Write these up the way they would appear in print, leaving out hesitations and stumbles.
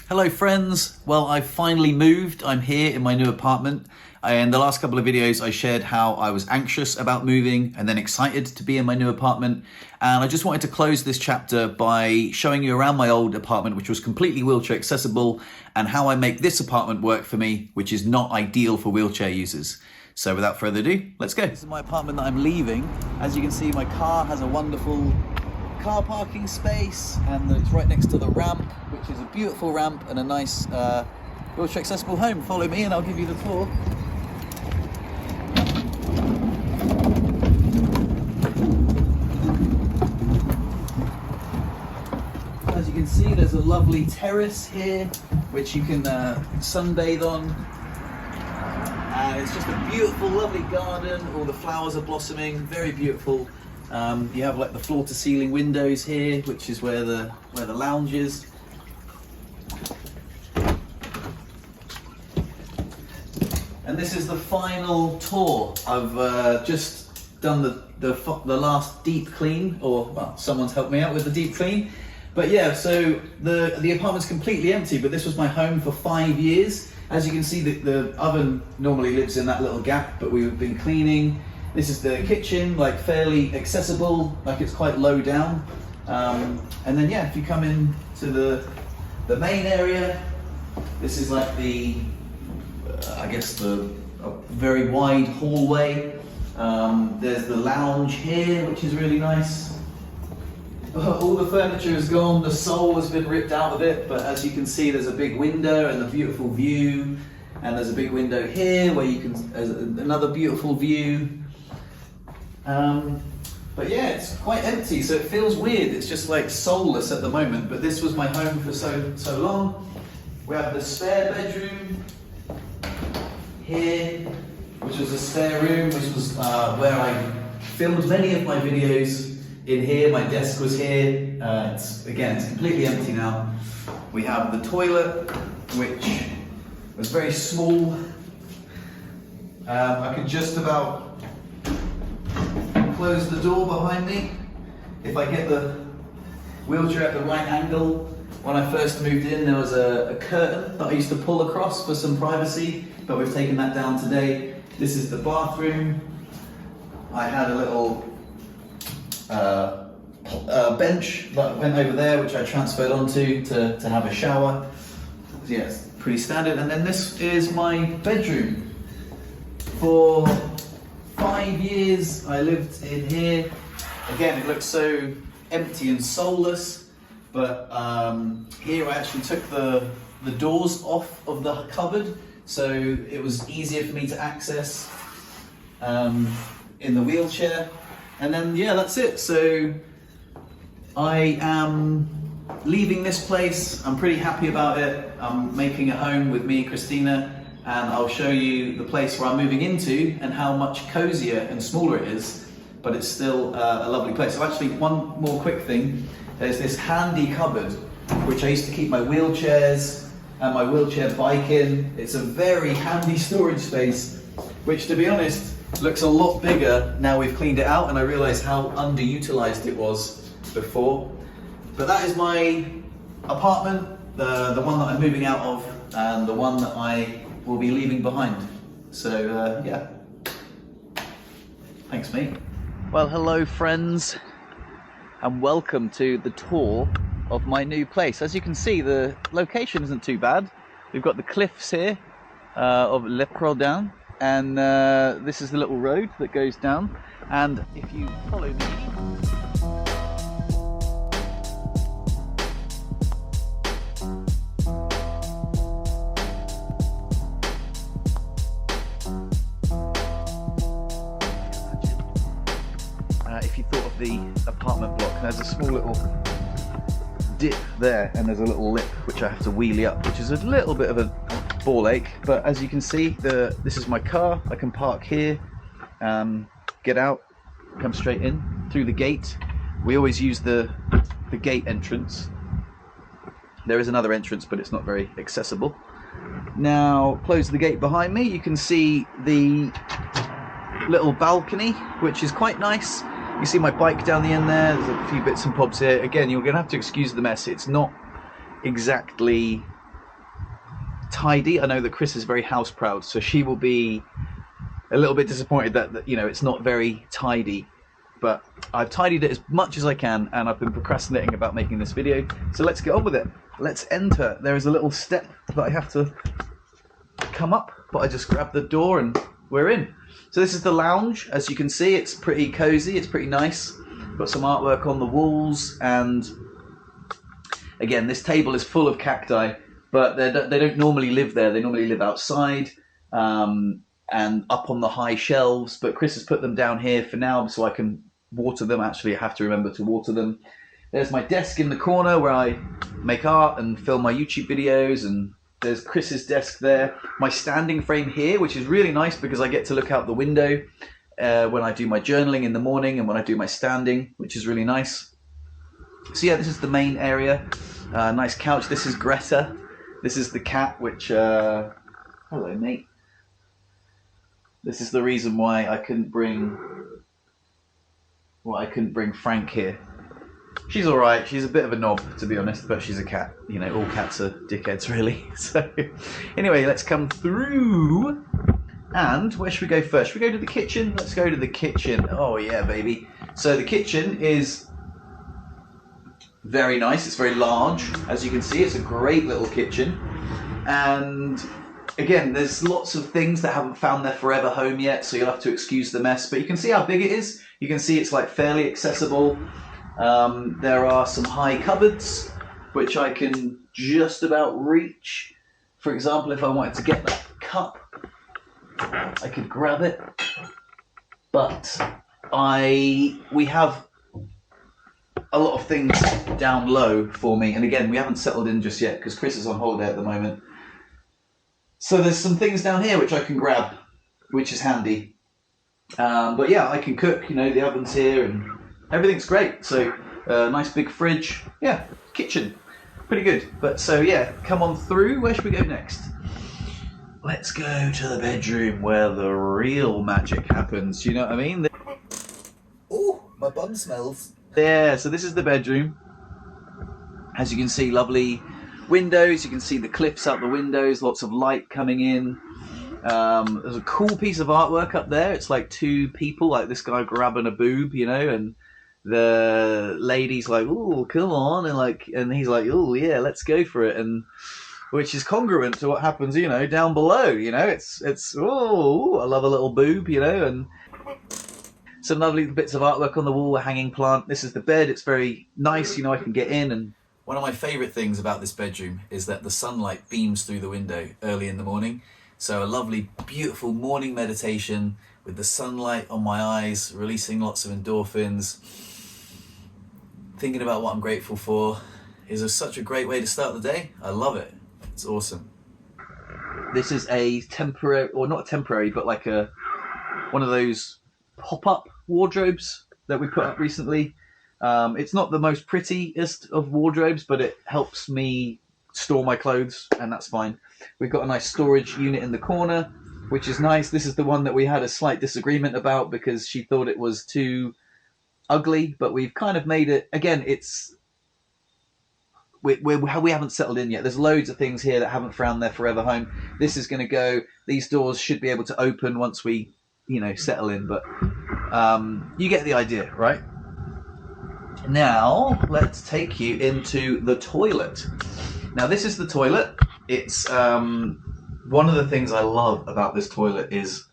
Hello friends, well I've finally moved. I'm here in my new apartment. In the last couple of videos I shared how I was anxious about moving and then excited to be in my new apartment, and I just wanted to close this chapter by showing you around my old apartment, which was completely wheelchair accessible, and how I make this apartment work for me, which is not ideal for wheelchair users. So without further ado, let's go. This is my apartment that I'm leaving. As you can see, my car has a wonderful car parking space, and it's right next to the ramp, which is a beautiful ramp and a nice wheelchair accessible home. Follow me and I'll give you the tour. As you can see, there's a lovely terrace here which you can sunbathe on, and it's just a beautiful, lovely garden. All the flowers are blossoming, very beautiful. You have like the floor-to-ceiling windows here, which is where the lounge is. And this is the final tour. I've just done the last deep clean, or well, someone's helped me out with the deep clean. But yeah, so the apartment's completely empty, but this was my home for 5 years. As you can see, the oven normally lives in that little gap, but we've been cleaning. This is the kitchen, like fairly accessible, like it's quite low down. And then yeah, if you come in to the main area, this is like the, I guess a very wide hallway. There's the lounge here, which is really nice. All the furniture is gone, the sole has been ripped out of it, but as you can see, there's a big window and a beautiful view. And there's a big window here where you can, there's another beautiful view. But yeah, it's quite empty, so it feels weird. It's just like soulless at the moment, but this was my home for so long. We have the spare bedroom here, which was a spare room, which was where I filmed many of my videos. In here, my desk was here. It's completely empty now. We have the toilet, which was very small. I could just about close the door behind me if I get the wheelchair at the right angle. When I first moved in, there was a curtain that I used to pull across for some privacy, but we've taken that down today. This is the bathroom. I had a little bench that went over there, which I transferred onto to have a shower. Yeah, it's pretty standard. And then this is my bedroom. For 5 years I lived in here. Again, it looks so empty and soulless, but here I actually took the doors off of the cupboard, so it was easier for me to access in the wheelchair. And then yeah, that's it. So I am leaving this place. I'm pretty happy about it. I'm making a home with me, Christina, and I'll show you the place where I'm moving into and how much cozier and smaller it is, but it's still a lovely place. So actually, one more quick thing. There's this handy cupboard which I used to keep my wheelchairs and my wheelchair bike in. It's a very handy storage space, which to be honest looks a lot bigger now we've cleaned it out, and I realized how underutilized it was before. But that is my apartment, the one that I'm moving out of, and the one that I will be leaving behind. So yeah, thanks mate. Well, hello friends, and welcome to the tour of my new place. As you can see, the location isn't too bad. We've got the cliffs here of Le Prodan, and this is the little road that goes down, and if you follow me, if you thought of the apartment block, there's a small little dip there, and there's a little lip which I have to wheelie up, which is a little bit of a ball ache. But as you can see, this is my car. I can park here, get out, come straight in through the gate. We always use the gate entrance. There is another entrance, but it's not very accessible. Now, close the gate behind me. You can see the little balcony, which is quite nice. You see my bike down the end there. There's a few bits and bobs here. Again, you're going to have to excuse the mess. It's not exactly tidy. I know that Chris is very house proud, so she will be a little bit disappointed that you know it's not very tidy. But I've tidied it as much as I can, and I've been procrastinating about making this video. So let's get on with it. Let's enter. There is a little step that I have to come up, but I just grab the door and we're in. So this is the lounge. As you can see, it's pretty cozy. It's pretty nice. Got some artwork on the walls, and again, this table is full of cacti, but they don't normally live there. They normally live outside. And up on the high shelves, but Chris has put them down here for now so I can water them. Actually, I have to remember to water them. There's my desk in the corner where I make art and film my YouTube videos, and there's Chris's desk there. My standing frame here, which is really nice because I get to look out the window when I do my journaling in the morning and when I do my standing, which is really nice. So yeah, this is the main area. Nice couch. This is Greta. This is the cat, which... hello, mate. This is the reason why I couldn't bring Frank here. She's all right. She's a bit of a knob, to be honest, but she's a cat. You know, all cats are dickheads, really. So, anyway, let's come through. And where should we go first? Should we go to the kitchen? Let's go to the kitchen. Oh yeah, baby. So the kitchen is very nice. It's very large, as you can see. It's a great little kitchen, and again, there's lots of things that haven't found their forever home yet, so you'll have to excuse the mess. But you can see how big it is. You can see it's like fairly accessible. There are some high cupboards, which I can just about reach. For example, if I wanted to get that cup, I could grab it. But we have a lot of things down low for me. And again, we haven't settled in just yet because Chris is on holiday at the moment. So there's some things down here which I can grab, which is handy. But yeah, I can cook, you know, the oven's here and everything's great. So nice big fridge. Yeah, kitchen. Pretty good. But so yeah, come on through. Where should we go next? Let's go to the bedroom where the real magic happens. You know what I mean? Oh, my bum smells. Yeah, so this is the bedroom. As you can see, lovely windows. You can see the cliffs out the windows, lots of light coming in. There's a cool piece of artwork up there. It's like two people, like this guy grabbing a boob, you know, and the lady's like, "Oh, come on," and he's like, "Oh yeah, let's go for it," and which is congruent to what happens, you know, down below. You know, it's oh, I love a little boob, you know, and some lovely bits of artwork on the wall, a hanging plant. This is the bed. It's very nice, you know. I can get in and. One of my favourite things about this bedroom is that the sunlight beams through the window early in the morning. So a lovely, beautiful morning meditation with the sunlight on my eyes, releasing lots of endorphins. Thinking about what I'm grateful for is such a great way to start the day. I love it. It's awesome. This is a temporary, or not temporary, but like one of those pop-up wardrobes that we put up recently. It's not the most prettiest of wardrobes, but it helps me store my clothes, and that's fine. We've got a nice storage unit in the corner, which is nice. This is the one that we had a slight disagreement about because she thought it was too ugly, but we've kind of made it, again, we haven't settled in yet. There's loads of things here that haven't found their forever home. This is going to go, these doors should be able to open once we, you know, settle in, but you get the idea, right? Now, let's take you into the toilet. Now, this is the toilet. It's one of the things I love about this toilet is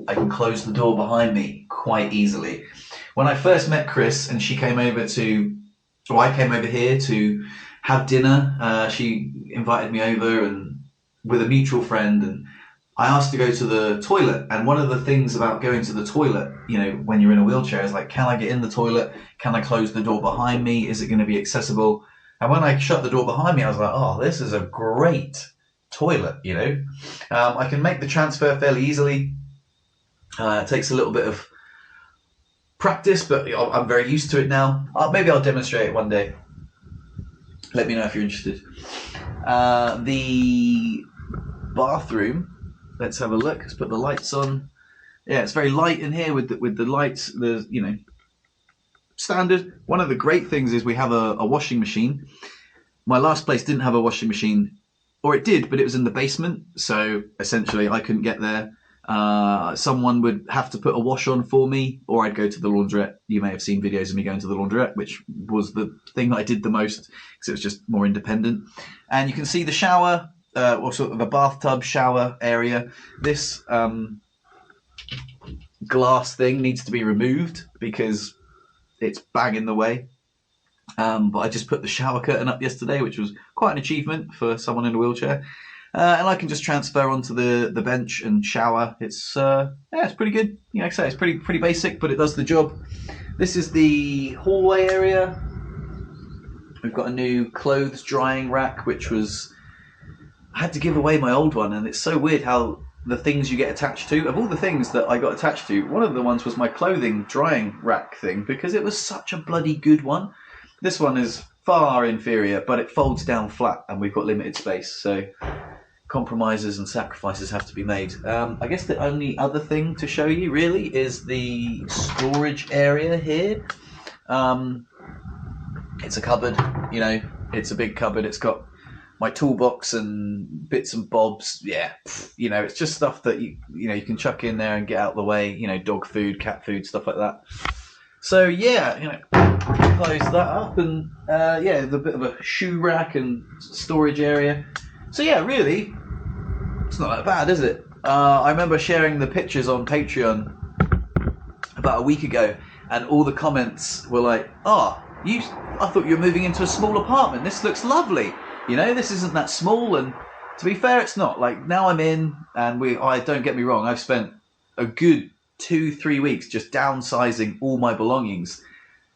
I can close the door behind me quite easily. When I first met Chris and she came over I came over here to have dinner, she invited me over and with a mutual friend, and I asked to go to the toilet, and one of the things about going to the toilet, you know, when you're in a wheelchair is like, can I get in the toilet? Can I close the door behind me? Is it going to be accessible? And when I shut the door behind me, I was like, oh, this is a great toilet, you know. I can make the transfer fairly easily. It takes a little bit of practice, but I'm very used to it now. Maybe I'll demonstrate it one day. Let me know if you're interested. The bathroom. Let's have a look. Let's put the lights on. Yeah, it's very light in here with the lights. There's, you know, standard. One of the great things is we have a washing machine. My last place didn't have a washing machine, or it did, but it was in the basement. So essentially I couldn't get there. Someone would have to put a wash on for me, or I'd go to the laundrette. You may have seen videos of me going to the laundrette, which was the thing that I did the most because it was just more independent. And you can see the shower, or sort of a bathtub shower area. This glass thing needs to be removed because it's bang in the way. But I just put the shower curtain up yesterday, which was quite an achievement for someone in a wheelchair. And I can just transfer onto the bench and shower. It's it's pretty good. You know, like I say, it's pretty basic, but it does the job. This is the hallway area. We've got a new clothes drying rack, which was, I had to give away my old one, and it's so weird how the things you get attached to, of all the things that I got attached to, one of the ones was my clothing drying rack thing, because it was such a bloody good one. This one is far inferior, but it folds down flat, and we've got limited space, so compromises and sacrifices have to be made. I guess the only other thing to show you really is the storage area here. It's a cupboard, you know, it's a big cupboard. It's got my toolbox and bits and bobs. Yeah, you know, it's just stuff that you can chuck in there and get out of the way. You know, dog food, cat food, stuff like that. So yeah, you know, close that up, and yeah, the bit of a shoe rack and storage area. So yeah, really, it's not that bad, is it? I remember sharing the pictures on Patreon about a week ago, and all the comments were like, "Oh, I thought you were moving into a small apartment. This looks lovely. You know, this isn't that small." And to be fair, it's not. Like, now I'm in, and don't get me wrong, I've spent a good 2-3 weeks just downsizing all my belongings.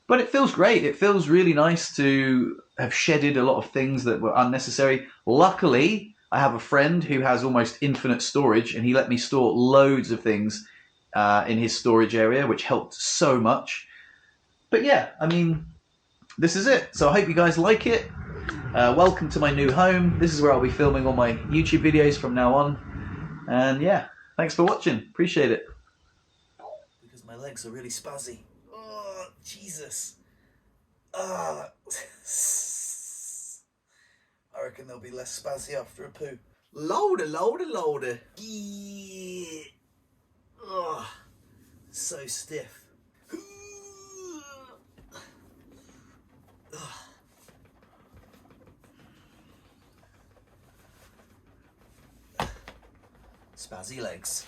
But it feels great. It feels really nice to have shedded a lot of things that were unnecessary. Luckily, I have a friend who has almost infinite storage, and he let me store loads of things in his storage area, which helped so much. But yeah, I mean, this is it. So I hope you guys like it. Welcome to my new home. This is where I'll be filming all my YouTube videos from now on. And yeah, thanks for watching. Appreciate it. Because my legs are really spazzy. Oh, Jesus. I reckon they'll be less spazzy after a poo. Loader. Yeah. Oh, so stiff. Spazzy legs.